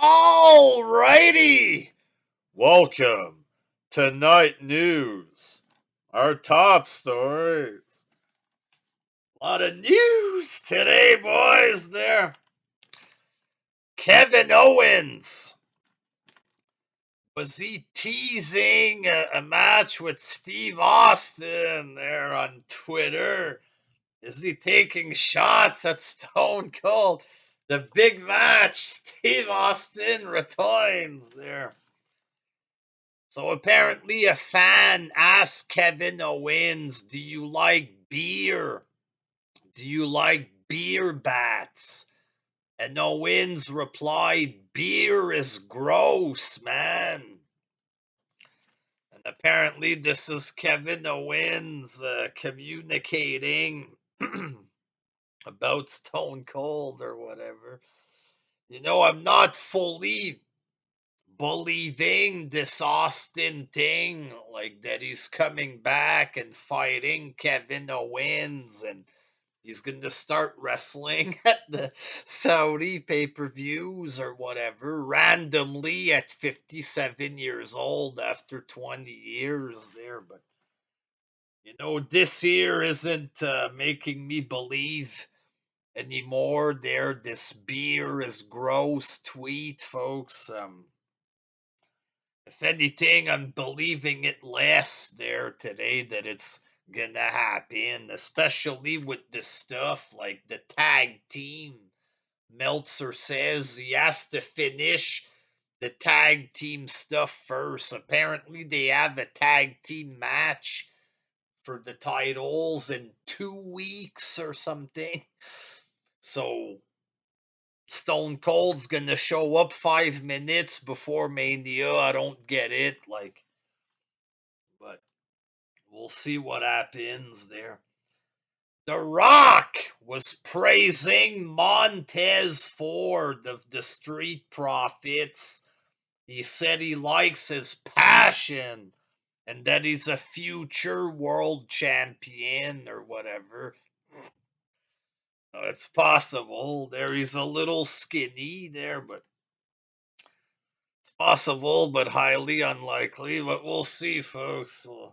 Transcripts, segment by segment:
Alrighty, welcome to Night News. Our top stories. A lot of news today, boys. There, Kevin Owens. Was he teasing a match with Steve Austin there on Twitter? Is he taking shots at Stone Cold? The big match, Steve Austin returns there. So apparently a fan asked Kevin Owens, do you like beer? Do you like beer bats? And Owens replied, beer is gross, man. And apparently this is Kevin Owens communicating about Stone Cold or whatever. I'm not fully believing this Austin thing, like that he's coming back and fighting Kevin Owens and he's going to start wrestling at the Saudi pay-per-views or whatever randomly at 57 years old after 20 years there. But this year isn't making me believe anymore there. This beer is gross tweet, folks. If anything, I'm believing it less there today that it's gonna happen, especially with this stuff like the tag team. Meltzer says he has to finish the tag team stuff first. Apparently, they have a tag team match for the titles in 2 weeks or something. So Stone Cold's gonna show up 5 minutes before Mania. I don't get it. But we'll see what happens there. The Rock was praising Montez Ford of the Street Profits. He said he likes his passion and that he's a future world champion or whatever. It's possible. There he's a little skinny there, but it's possible, but highly unlikely. But we'll see, folks. You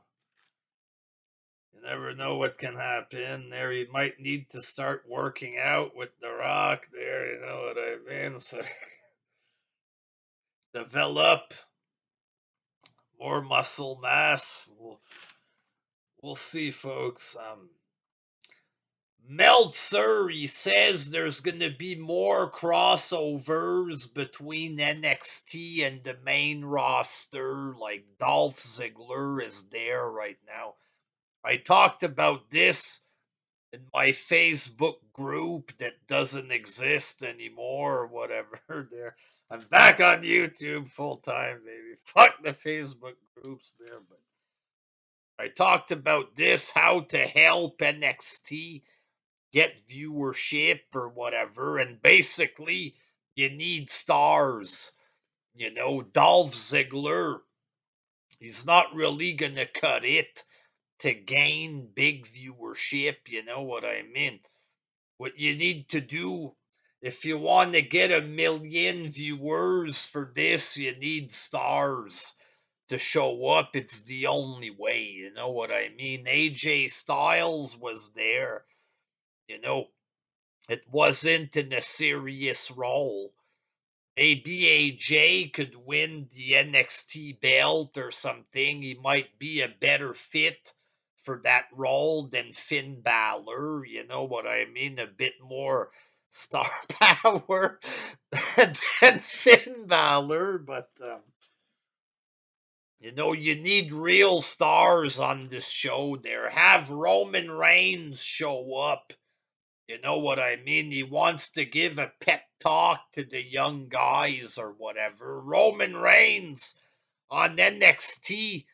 never know what can happen there. You might need to start working out with The Rock there, you know what I mean? So develop more muscle mass. We'll see, folks. Meltzer, he says there's going to be more crossovers between NXT and the main roster, like Dolph Ziggler is there right now. I talked about this in my Facebook group that doesn't exist anymore or whatever. There, I'm back on YouTube full time, baby. Fuck the Facebook groups there, but I talked about this, how to help NXT get viewership or whatever, and basically you need stars. Dolph Ziggler, he's not really gonna cut it to gain big viewership, you know what I mean? What you need to do if you want to get 1 million viewers for this, you need stars to show up. It's the only way, you know what I mean? AJ Styles was there, it wasn't in a serious role. Maybe AJ could win the NXT belt or something. He might be a better fit for that role than Finn Balor. You know what I mean? A bit more star power than Finn Balor. But, you need real stars on this show there. Have Roman Reigns show up. You know what I mean? He wants to give a pep talk to the young guys or whatever. Roman Reigns on NXT,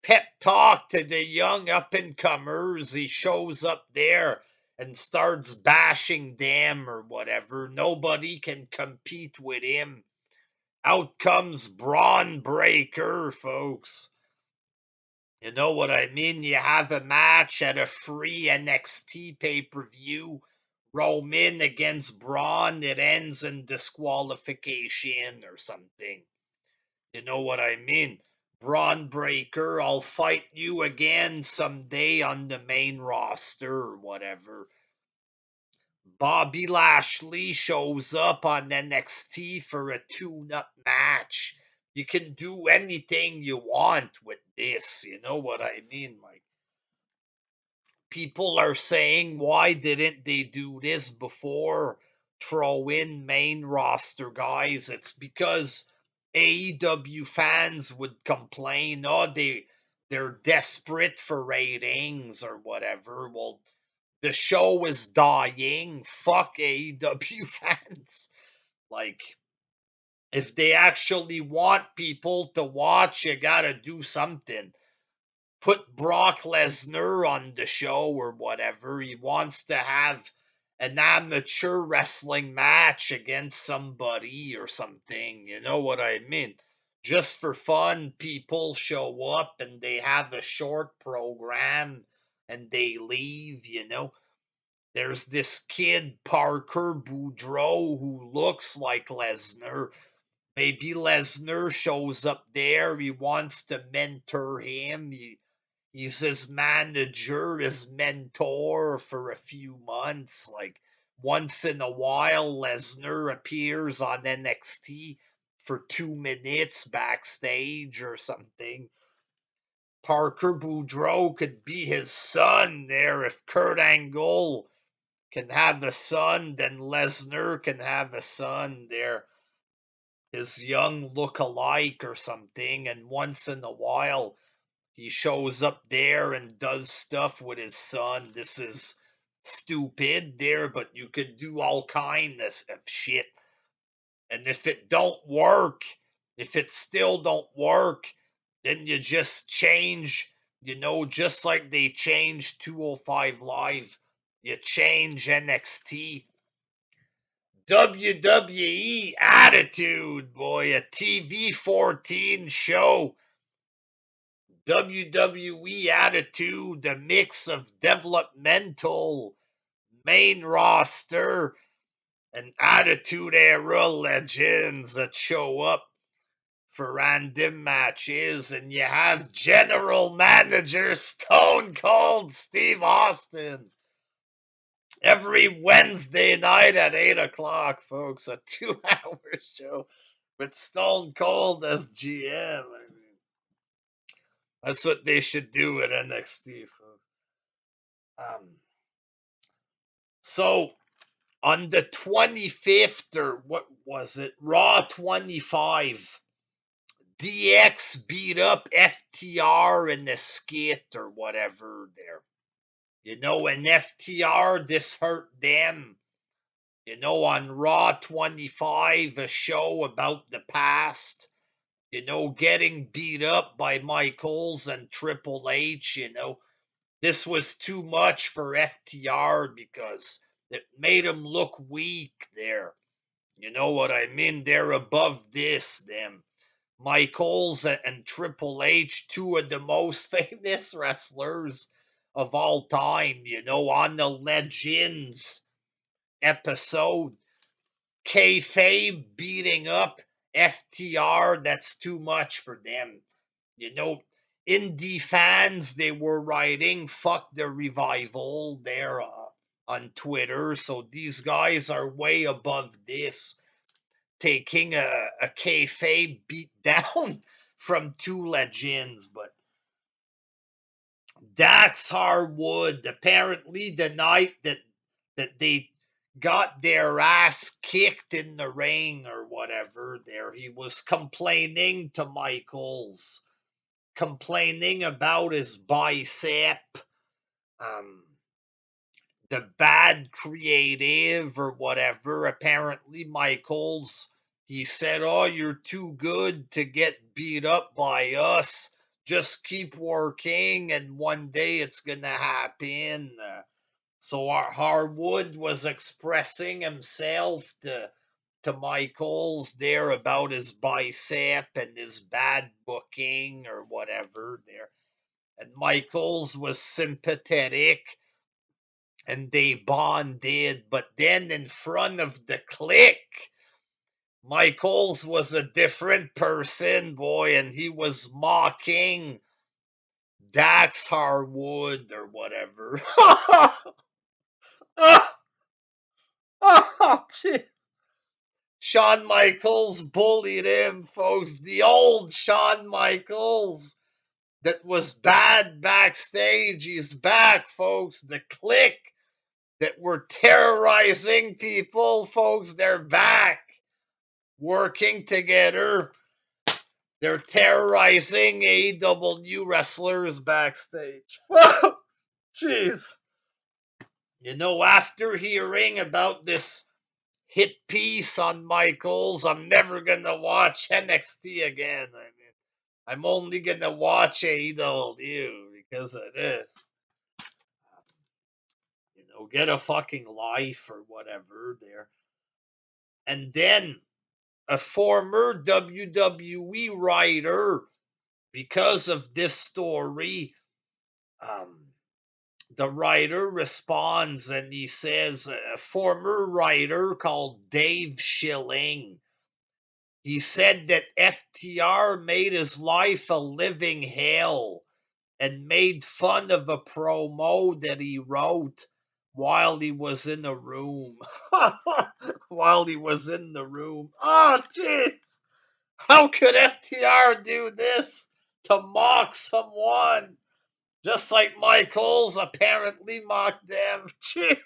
pep talk to the young up and comers. He shows up there and starts bashing them or whatever. Nobody can compete with him. Out comes Braun Breaker, folks. You know what I mean? You have a match at a free NXT pay-per-view. Roman against Braun, it ends in disqualification or something. You know what I mean? Braun Breaker, I'll fight you again someday on the main roster or whatever. Bobby Lashley shows up on NXT for a tune-up match. You can do anything you want with this. You know what I mean? Like, people are saying, why didn't they do this before? Throw in main roster guys. It's because AEW fans would complain, oh, they're desperate for ratings or whatever. Well, the show is dying. Fuck AEW fans. Like, if they actually want people to watch, you gotta do something. Put Brock Lesnar on the show or whatever. He wants to have an amateur wrestling match against somebody or something. You know what I mean? Just for fun, people show up and they have a short program and they leave, you know. There's this kid, Parker Boudreaux, who looks like Lesnar. Maybe Lesnar shows up there. He wants to mentor him. He's his manager, his mentor for a few months. Like, once in a while, Lesnar appears on NXT for 2 minutes backstage or something. Parker Boudreaux could be his son there. If Kurt Angle can have a son, then Lesnar can have a son there. His young look-alike or something. And once in a while, he shows up there and does stuff with his son. This is stupid there, but you could do all kinds of shit. And if it don't work, if it still don't work, then you just change, you know, just like they changed 205 Live. You change NXT. WWE Attitude, boy, a TV 14 show. WWE Attitude, a mix of developmental, main roster, and Attitude Era legends that show up for random matches. And you have General Manager Stone Cold Steve Austin every Wednesday night at 8 o'clock, folks. A 2 hour show with Stone Cold as GM. I mean, that's what they should do at NXT, folks. So on the 25th, or what was it, Raw 25, DX beat up FTR in the skit or whatever there. You know, and FTR, this hurt them. You know, on Raw 25, a show about the past, you know, getting beat up by Michaels and Triple H, you know. This was too much for FTR because it made him look weak there. You know what I mean? They're above this, them. Michaels and Triple H, two of the most famous wrestlers of all time, you know, on the Legends episode. Kayfabe beating up FTR, that's too much for them. You know, indie fans, they were writing, fuck the revival there on Twitter. So these guys are way above this, taking a kayfabe beat down from two legends. But Dax Harwood, apparently the night that they got their ass kicked in the ring or whatever, there he was complaining to Michaels, complaining about his bicep, um, the bad creative or whatever. Apparently, Michaels, he said, oh, you're too good to get beat up by us. Just keep working, and one day it's going to happen. So our Harwood was expressing himself to Michaels there about his bicep and his bad booking or whatever there. And Michaels was sympathetic and they bonded. But then in front of the clique, Michaels was a different person, boy, and he was mocking Dax Harwood or whatever. Oh, jeez. Shawn Michaels bullied him, folks. The old Shawn Michaels that was bad backstage. He's back, folks. The clique that were terrorizing people, folks, they're back working together. They're terrorizing AEW wrestlers backstage. Jeez. You know, after hearing about this hit piece on Michaels, I'm never gonna watch NXT again. I mean, I'm only gonna watch AEW because of this. You know, get a fucking life or whatever there. And then a former WWE writer, because of this story, um, the writer responds and he says, a former writer called Dave Schilling, he said that FTR made his life a living hell and made fun of a promo that he wrote while he was in the room. While he was in the room. Oh, jeez. How could FTR do this to mock someone? Just like Michaels apparently mocked them. Jeez.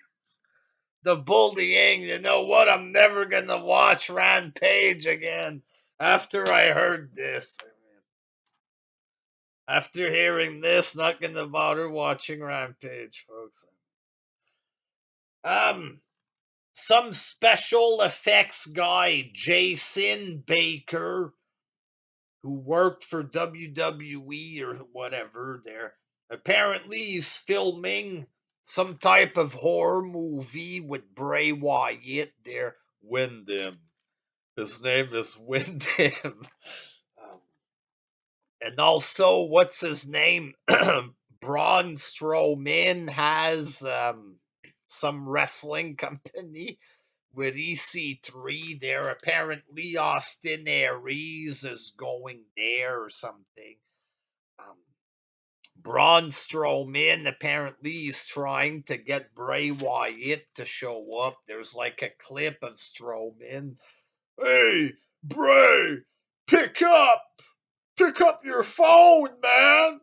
The bullying, you know what? I'm never going to watch Rampage again after I heard this. After hearing this, not going to bother watching Rampage, folks. Um, some special effects guy, Jason Baker, who worked for WWE or whatever there. Apparently, he's filming some type of horror movie with Bray Wyatt there. Wyndham. His name is Wyndham. Um, and also, what's his name? Braun Strowman has some wrestling company with EC3 there. Apparently, Austin Aries is going there or something. Um, Braun Strowman apparently is trying to get Bray Wyatt to show up. There's like a clip of Strowman. Hey, Bray, pick up! Pick up your phone, man!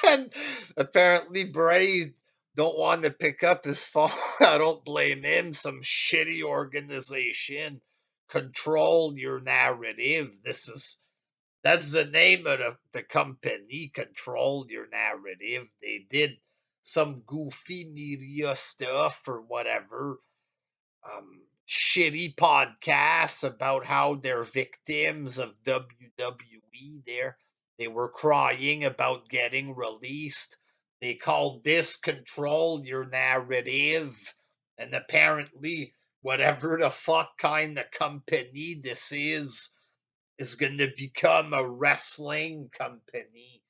And apparently Bray don't want to pick up his phone. I don't blame him. Some shitty organization control your narrative. That's the name of the company. Control your narrative. They did some goofy media stuff or whatever. Shitty podcasts about how they're victims of WWE there. They were crying about getting released. They called this control your narrative. And apparently, whatever the fuck kind of company this is going to become a wrestling company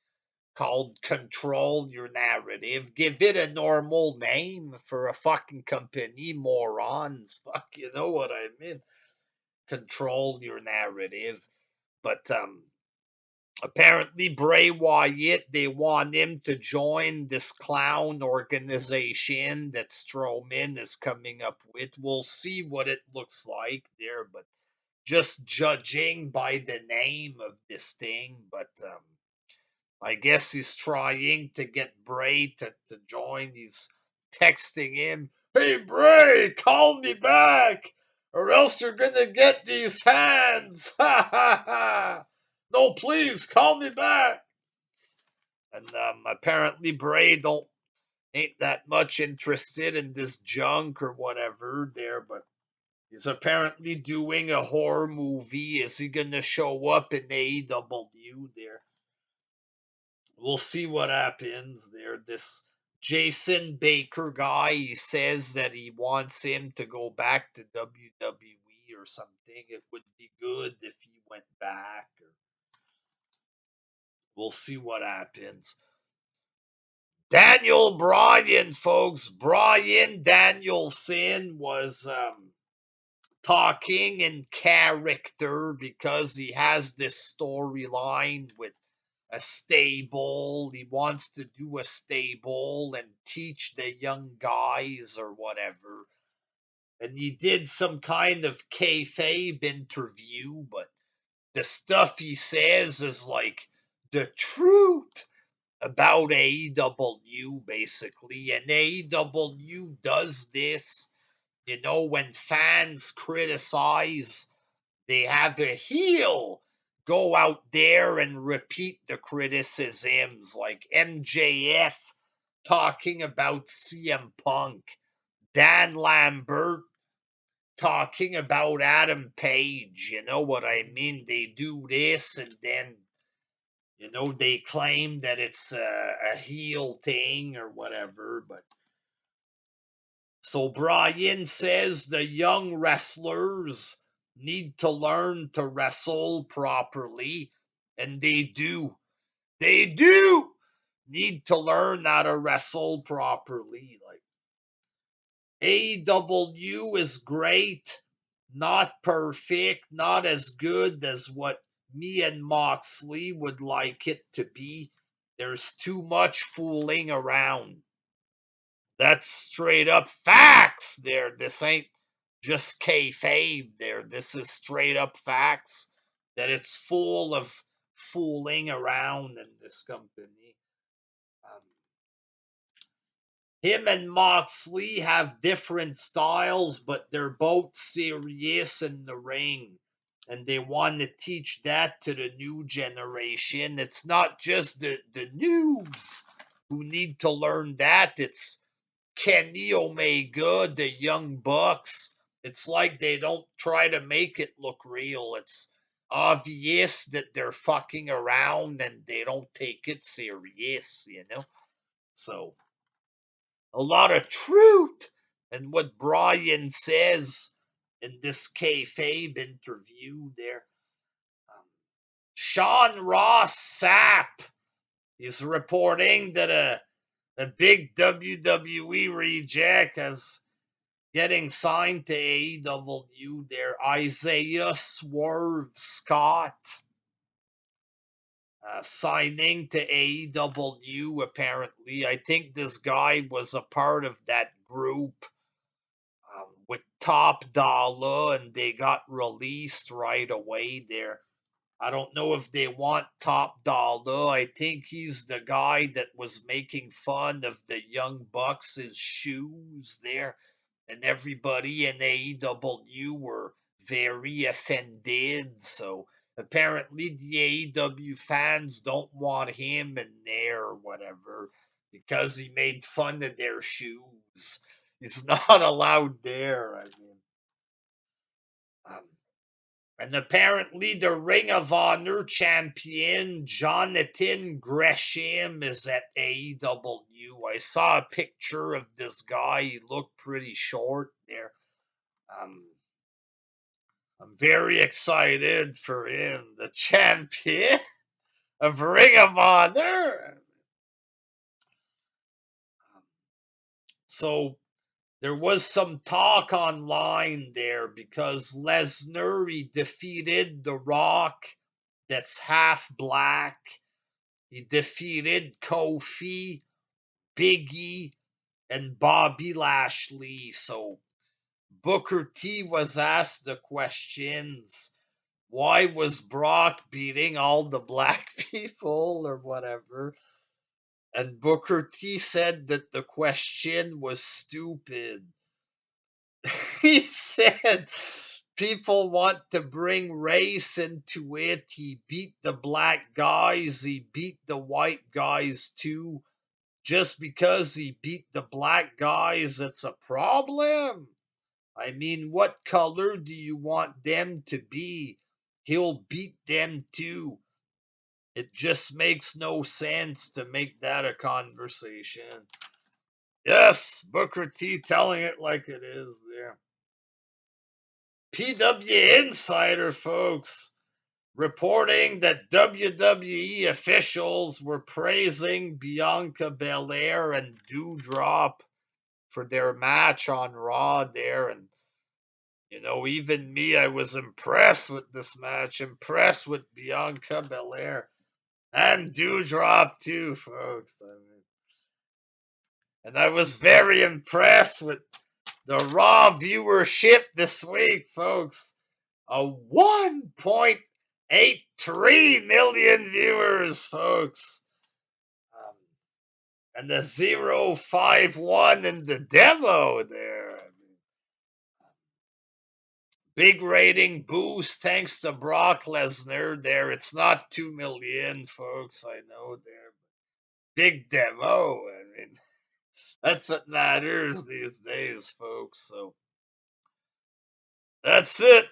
called Control Your Narrative. Give it a normal name for a fucking company, morons. Fuck, you know what I mean? Control Your Narrative. But apparently Bray Wyatt, they want him to join this clown organization that Strowman is coming up with. We'll see what it looks like there, but just judging by the name of this thing, but I guess he's trying to get Bray to join. He's texting him, "Hey, Bray, call me back, or else you're gonna get these hands." Ha ha ha. No, please, call me back. And apparently Bray don't ain't that much interested in this junk or whatever there, but he's apparently doing a horror movie. Is he gonna show up in AEW there? We'll see what happens there. This Jason Baker guy, he says that he wants him to go back to WWE or something. It would be good if he went back. Or we'll see what happens. Daniel Bryan, folks. Bryan Danielson was talking in character because he has this storyline with a stable. He wants to do a stable and teach the young guys or whatever. And he did some kind of kayfabe interview, but the stuff he says is like the truth about AEW, basically. And AEW does this, when fans criticize, they have a heel go out there and repeat the criticisms, like MJF talking about CM Punk, Dan Lambert talking about Adam Page. You know what I mean? They do this and then, they claim that it's a heel thing or whatever. But so Bryan says the young wrestlers need to learn to wrestle properly, and they do. They do need to learn how to wrestle properly. Like, AEW is great, not perfect, not as good as what me and Moxley would like it to be. There's too much fooling around. That's straight up facts there. This ain't just kayfabe there. This is straight up facts that it's full of fooling around in this company. Um, him and Moxley have different styles, but they're both serious in the ring. And they want to teach that to the new generation. It's not just the noobs who need to learn that. It's Kenny Omega, the Young Bucks. It's like they don't try to make it look real. It's obvious that they're fucking around and they don't take it serious. So, a lot of truth in what Bryan says in this kayfabe interview there. Um, Sean Ross Sapp is reporting that a big WWE reject as getting signed to AEW there. Isaiah Swerve Scott signing to AEW apparently. I think this guy was a part of that group with Top Dollar and they got released right away there. I don't know if they want Top Dollar. I think he's the guy that was making fun of the Young Bucks' shoes there. And everybody in AEW were very offended. So apparently the AEW fans don't want him in there or whatever because he made fun of their shoes. He's not allowed there. I mean, um, and apparently, the Ring of Honor champion Jonathan Gresham is at AEW. I saw a picture of this guy. He looked pretty short there. Um, I'm very excited for him, the champion of Ring of Honor. So there was some talk online there because Lesnar he defeated The Rock, that's half black. He defeated Kofi, Biggie, and Bobby Lashley. So Booker T was asked the questions. Why was Brock beating all the black people or whatever? And Booker T said that the question was stupid. He said people want to bring race into it. He beat the black guys, he beat the white guys too. Just because he beat the black guys, it's a problem. I mean, what color do you want them to be? He'll beat them too. It just makes no sense to make that a conversation. Yes, Booker T telling it like it is there. PW Insider, folks. reporting that WWE officials were praising Bianca Belair and Doudrop for their match on Raw there. And, even me, I was impressed with this match, impressed with Bianca Belair and Doudrop too, folks. And I was very impressed with the Raw viewership this week, folks. A 1.83 million viewers, folks. And the 051 in the demo there. Big rating boost thanks to Brock Lesnar there. It's not 2 million, folks. I know there. Big demo. That's what matters these days, folks. So that's it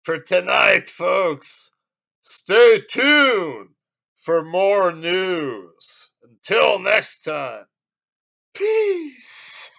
for tonight, folks. Stay tuned for more news. Until next time, peace.